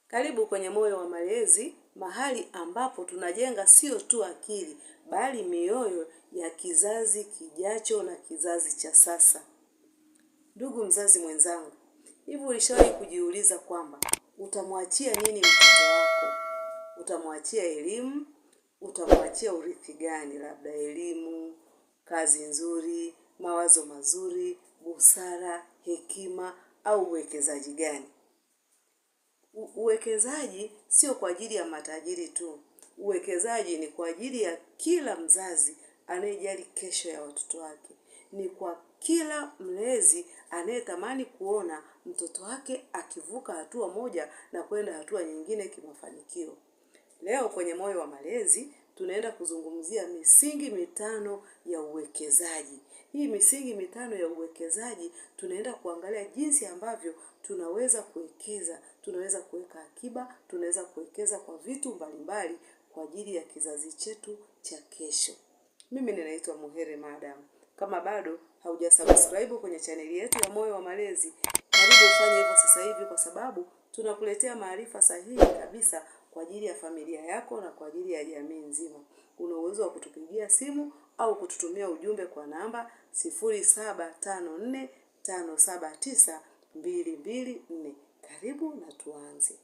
Karibu kwenye Moyo wa Malezi, mahali ambapo tunajenga sio tu akili, bali mioyo ya kizazi kijacho na kizazi cha sasa. Ndugu mzazi mwenzangu, hivi ulishawahi kujiuliza kwamba utamwachia nini mtoto wako? Utamwachia elimu? Utamwachia urithi gani? Labda elimu, kazi nzuri, mawazo mazuri, busara, hekima au uwekezaji gani? Uwekezaji sio kwa ajili ya matajiri tu. Uwekezaji ni kwa ajili ya kila mzazi anayejali kesho ya watoto wake. Ni kwa kila mlezi anayetamani kuona mtoto wake akivuka hatua moja na kwenda hatua nyingine kimafanikio. Leo kwenye Moyo wa Malezi tunaenda kuzungumzia misingi mitano ya uwekezaji. Hii misingi mitano ya uwekezaji tunaenda kuangalia jinsi ambavyo tunaweza kuwekeza, tunaweza kuweka akiba, tunaweza kuwekeza kwa vitu mbalimbali kwa ajili ya kizazi chetu cha kesho. Mimi ninaitwa Muhere Madam. Kama bado haujasubscribe kwenye chaneli yetu ya Moyo wa Malezi, karibu ufanye hivyo sasa hivi kwa sababu tunakuletea maarifa sahihi kabisa kwa ajili ya familia yako na kwa ajili ya jamii nzima. Una uwezo wa kutupigia simu au kututumia ujumbe kwa namba 0754579224. Karibu na tuanze.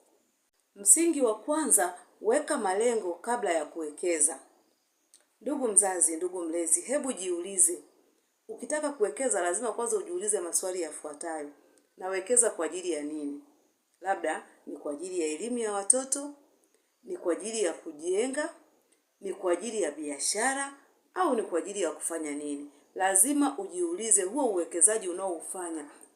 Msingi wa kwanza, weka malengo kabla ya kuwekeza. Ndugu mzazi, ndugu mlezi, hebu jiulize. Ukitaka kuwekeza lazima kwanza ujiulize maswali yafuatayo. Nawekeza kwa ajili ya nini? Labda ni kwa ajili ya elimu ya watoto, ni kwa ajili ya kujenga, ni kwa ajili ya biashara, au ni kwa ajili ya kufanya nini? Lazima ujiulize huo uwekezaji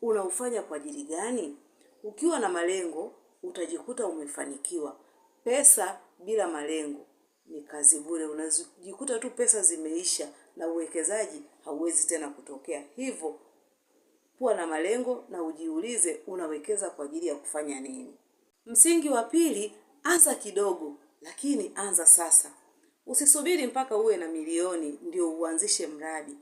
unaufanya kwa ajili gani? Ukiwa na malengo, utajikuta umefanikiwa. Pesa bila malengo ni kazi bure. Unajikuta tu pesa zimeisha na uwekezaji hauwezi tena kutokea. Hivyo, kuwa na malengo na ujiulize unawekeza kwa ajili ya kufanya nini. Msingi wa pili, anza kidogo, lakini anza sasa. Usisubiri mpaka uwe na milioni ndio uanzishe mradi.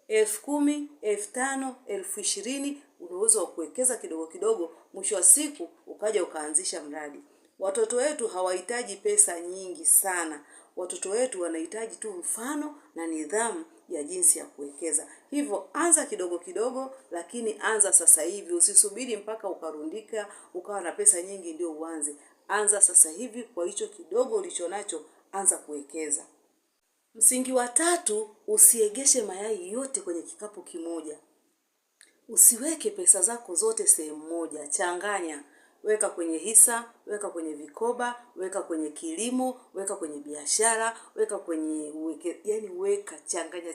10,000, 5,000, 20,000 unaweza kuwekeza kidogo kidogo, mwisho wa siku ukaja ukaanzisha mradi. Watoto wetu hawahitaji pesa nyingi sana. Watoto wetu wanahitaji tu mfano na nidhamu ya jinsi ya kuwekeza. Hivyo anza kidogo kidogo, lakini anza sasa hivi. Usisubiri mpaka ukarundika, ukawa na pesa nyingi ndio uanze. Anza sasa hivi kwa hicho kidogo ulichonacho, anza kuwekeza. Msingi wa tatu, usiegeshe mayai yote kwenye kikapu kimoja. Usiweke pesa zako zote sehemu moja, changanya. Weka kwenye hisa, weka kwenye vikoba, weka kwenye kilimo, weka kwenye biashara, weka kwenye weka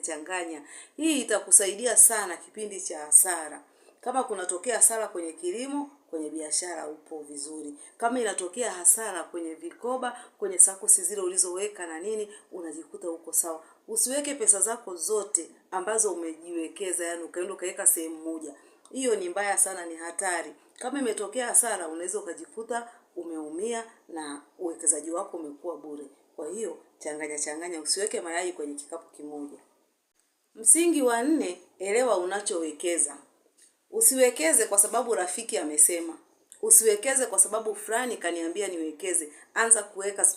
changanya. Hii itakusaidia sana kipindi cha hasara. Kama kunatokea hasara kwenye kilimo, kwenye biashara upo vizuri. Kama inatokea hasara kwenye vikoba, kwenye sakosi zile ulizoweka na nini, unajikuta uko sawa. Usiweke pesa zako zote ambazo umejiwekeza, yani ukaenda ukaweka sehemu moja. Hiyo ni mbaya sana, ni hatari. Kama imetokea hasara, unaweza ukajikuta umeumia na uwekezaji wako umekuwa bure. Kwa hiyo, changanya, usiweke mayai kwenye kikapu kimoja. Msingi wa 4, elewa unachowekeza. Usiwekeze kwa sababu rafiki amesema. Usiwekeze kwa sababu fulani kaniambia niwekeze. Anza kuweka,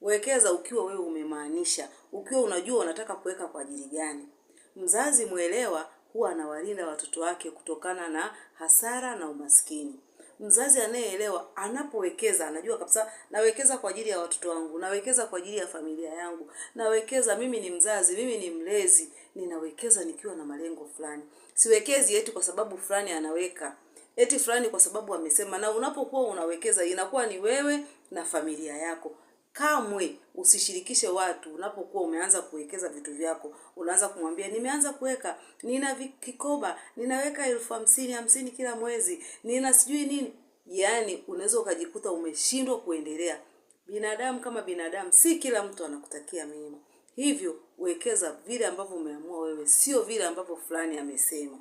wekeza ukiwa wewe umemaanisha. Ukiwa unajua unataka kuweka kwa ajili gani. Mzazi mwelewa huwa anawalinda watoto wake kutokana na hasara na umaskini. Mzazi anayeelewa anapowekeza anajua kabisa nawekeza kwa ajili ya watoto wangu, nawekeza kwa ajili ya familia yangu, nawekeza, mimi ni mzazi, mimi ni mlezi, ninawekeza nikiwa na malengo fulani. Siwekezi eti kwa sababu fulani anaweka, eti fulani kwa sababu amesema. Na unapokuwa unawekeza inakuwa ni wewe na familia yako. Kamwe usishirikishe watu unapokuwa umeanza kuwekeza vitu vyako. Unaanza kumwambia nimeanza kuweka, nina kikoba, ninaweka 50,000 kila mwezi, nina sijui nini. Yaani unaweza ukajikuta umeshindwa kuendelea. Binadamu kama binadamu, si kila mtu anakutakia mema. Hivyo wekeza vile ambavyo umeamua wewe, sio vile ambavyo fulani amesema.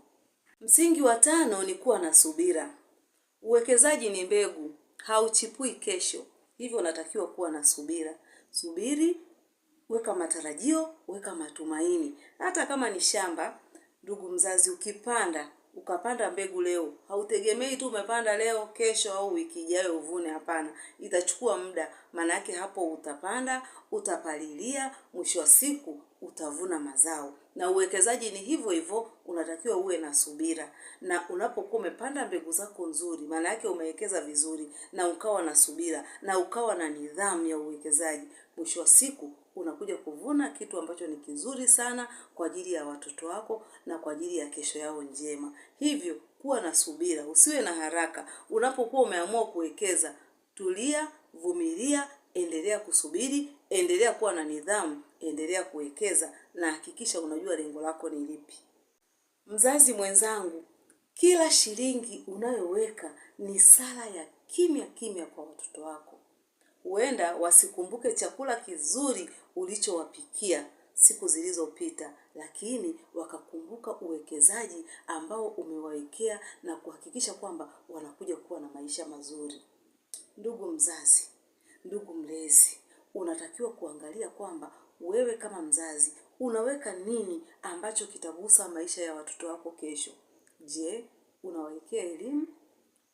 Msingi wa 5 ni kuwa na subira. Uwekezaji ni mbegu, hauchipui kesho. Hivyo unatakiwa kuwa na subira. Subiri, weka matarajio, weka matumaini. Hata kama ni shamba, ndugu mzazi, ukipanda ukapanda mbegu leo, hautegemei tu umepanda leo, kesho au wiki ijayo uvune. Hapana, itachukua muda. Maana yake hapo utapanda, utapalilia, mwisho wa siku utavuna mazao. Na uwekezaji ni hivyo hivyo, unatakiwa uwe na subira. Na unapokuwa umepanda mbegu zako nzuri, maana yake umewekeza vizuri, na ukawa na subira, na ukawa na nidhamu ya uwekezaji, mwisho wa siku unakuja kuvuna kitu ambacho ni kizuri sana kwa ajili ya watoto wako na kwa ajili ya kesho yao njema. Hivyo kuwa na subira, usiwe na haraka. Unapokuwa umeamua kuwekeza, tulia, vumilia, endelea kusubiri, endelea kuwa na nidhamu, endelea kuwekeza, na hakikisha unajua lengo lako ni lipi. Mzazi mwenzangu, kila shilingi unayoweka ni sala ya kimya kimya kwa watoto wako. Huenda wasikumbuke chakula kizuri ulichowapikia siku zilizopita, lakini wakakumbuka uwekezaji ambao umewawekea na kuhakikisha kwamba wanakuja kuwa na maisha mazuri. Ndugu mzazi, ndugu mlezi, unatakiwa kuangalia kwamba wewe kama mzazi unaweka nini ambacho kitagusa maisha ya watoto wako kesho. Je, unawawekea elimu?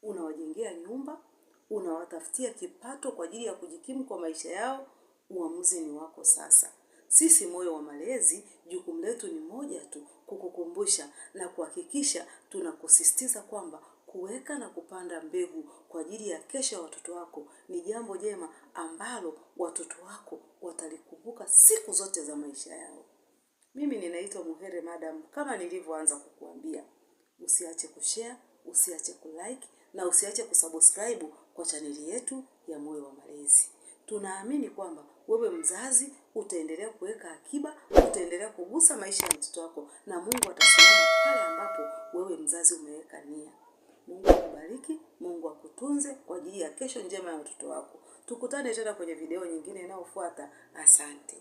Unawajengea nyumba? Unawatafutia kipato kwa ajili ya kujikimu kwa maisha yao? Uamuzi ni wako sasa. Sisi Moyo wa Malezi, jukumu letu ni moja tu, kukukumbusha na kuhakikisha tunakusisitiza kwamba kuweka na kupanda mbegu kwa ajili ya kesho ya watoto wako ni jambo jema ambalo watoto wako watalikumbuka siku zote za maisha yao. Mimi ninaitwa Muhere Madam. Kama nilivyoanza kukuambia, usiache kushare, usiache kulike na usiache kusubscribe kwa chaneli yetu ya Moyo wa Malezi. Tunaamini kwamba wewe mzazi utaendelea kuweka akiba, utaendelea kugusa maisha ya mtoto wako, na Mungu atasimama pale ambapo wewe mzazi umeweka nia. Mungu akubariki, Mungu akutunze kwa ajili ya kesho njema ya watoto wako. Tukutane tena kwenye video nyingine inayofuata. Asante.